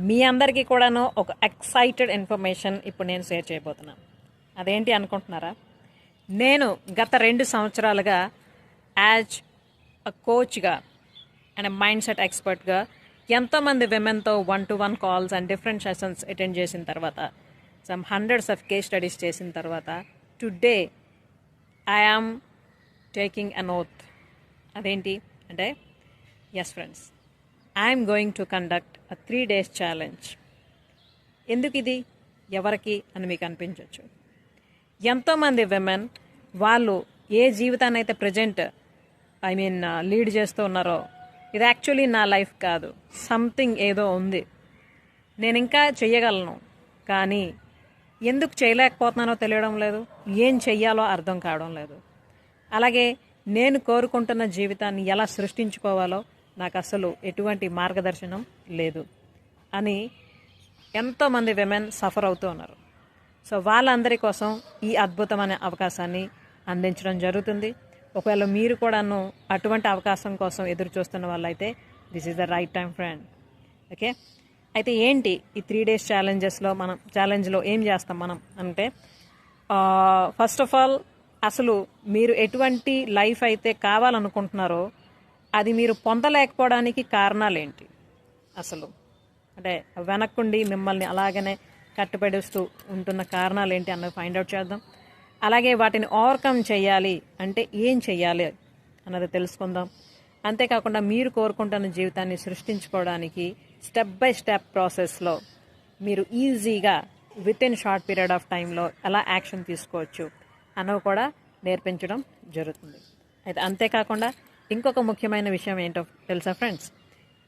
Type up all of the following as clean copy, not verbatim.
మీ అందరికీ కూడాను ఒక ఎక్సైటెడ్ ఇన్ఫర్మేషన్ ఇప్పుడు నేను షేర్ చేయబోతున్నాను. అదేంటి అనుకుంటున్నారా? నేను గత 2 సంవత్సరాలుగా యాజ్ అ కోచ్గా అండ్ మైండ్ సెట్ ఎక్స్పర్ట్గా ఎంతోమంది విమెన్తో 1-to-1 calls and different sessions attend చేసిన తర్వాత, some hundreds of case studies చేసిన తర్వాత, today I am taking an oath. అదేంటి అంటే, yes friends, I'm going to conduct a 3 days challenge. ఎందుకు ఇది, ఎవరికి అని మీకు అనిపించవచ్చు. ఎంతోమంది విమెన్ వాళ్ళు ఏ జీవితాన్ని అయితే ప్రజెంట్ లీడ్ చేస్తూ ఉన్నారో, ఇది యాక్చువల్లీ నా లైఫ్ కాదు, సంథింగ్ ఏదో ఉంది, నేను ఇంకా చెయ్యగలను, కానీ ఎందుకు చేయలేకపోతున్నానో తెలియడం లేదు, ఏం చెయ్యాలో అర్థం కావడం లేదు. అలాగే నేను కోరుకుంటున్న జీవితాన్ని ఎలా సృష్టించుకోవాలో నాకు అసలు ఎటువంటి మార్గదర్శనం లేదు అని ఎంతోమంది విమెన్ సఫర్ అవుతూ ఉన్నారు. సో వాళ్ళందరి కోసం ఈ అద్భుతమైన అవకాశాన్ని అందించడం జరుగుతుంది. ఒకవేళ మీరు కూడాను అటువంటి అవకాశం కోసం ఎదురు చూస్తున్న వాళ్ళైతే this is the right time friend. Okay, అయితే ఏంటి ఈ 3 days ఛాలెంజ్లో ఏం చేస్తాం మనం అంటే, ఫస్ట్ ఆఫ్ ఆల్ అసలు మీరు ఎటువంటి లైఫ్ అయితే కావాలనుకుంటున్నారో అది మీరు పొందలేకపోవడానికి కారణాలు ఏంటి, అసలు అంటే వెనక్కుండి మిమ్మల్ని అలాగనే కట్టుబడిస్తూ ఉంటున్న కారణాలు ఏంటి అన్నది ఫైండ్ అవుట్ చేద్దాం. అలాగే వాటిని ఓవర్కమ్ చేయాలి అంటే ఏం చెయ్యాలి అన్నది తెలుసుకుందాం. అంతేకాకుండా మీరు కోరుకుంటున్న జీవితాన్ని సృష్టించుకోవడానికి స్టెప్ బై స్టెప్ ప్రాసెస్లో మీరు ఈజీగా with in short period of టైంలో ఎలా యాక్షన్ తీసుకోవచ్చు అన్నవి కూడా నేర్పించడం జరుగుతుంది. అయితే అంతేకాకుండా ఇంకొక ముఖ్యమైన విషయం ఏంటో తెలుసా ఫ్రెండ్స్,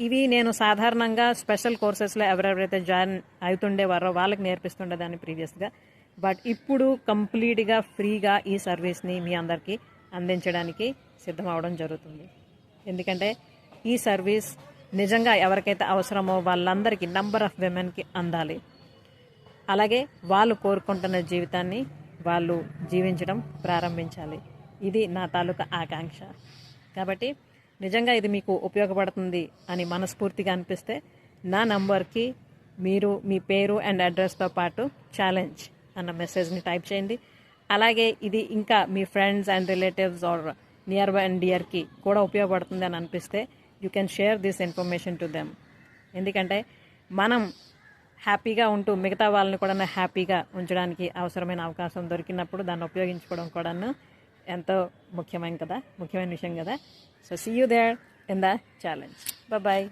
ఇవి నేను సాధారణంగా స్పెషల్ కోర్సెస్లో ఎవరెవరైతే జాయిన్ అవుతుండేవారో వాళ్ళకి నేర్పిస్తుండేదాన్ని ప్రీవియస్గా. బట్ ఇప్పుడు కంప్లీట్గా ఫ్రీగా ఈ సర్వీస్ని మీ అందరికీ అందించడానికి సిద్ధం అవడం జరుగుతుంది. ఎందుకంటే ఈ సర్వీస్ నిజంగా ఎవరికైతే అవసరమో వాళ్ళందరికీ, నంబర్ ఆఫ్ విమెన్కి అందాలి. అలాగే వాళ్ళు కోరుకుంటున్న జీవితాన్ని వాళ్ళు జీవించడం ప్రారంభించాలి. ఇది నా తాలూకా ఆకాంక్ష. కాబట్టి నిజంగా ఇది మీకు ఉపయోగపడుతుంది అని మనస్ఫూర్తిగా అనిపిస్తే నా నంబర్కి మీరు మీ పేరు అండ్ అడ్రస్తో పాటు ఛాలెంజ్ అన్న మెసేజ్ని టైప్ చేయండి. అలాగే ఇది ఇంకా మీ friends and relatives are near by and డియర్కి కూడా ఉపయోగపడుతుంది అని అనిపిస్తే you can share this information to them. ఎందుకంటే మనం హ్యాపీగా ఉంటూ మిగతా వాళ్ళని కూడా హ్యాపీగా ఉంచడానికి అవసరమైన అవకాశం దొరికినప్పుడు దాన్ని ఉపయోగించుకోవడం కూడాను ఎంతో ముఖ్యమైన విషయం కదా. So see you there in the challenge. Bye.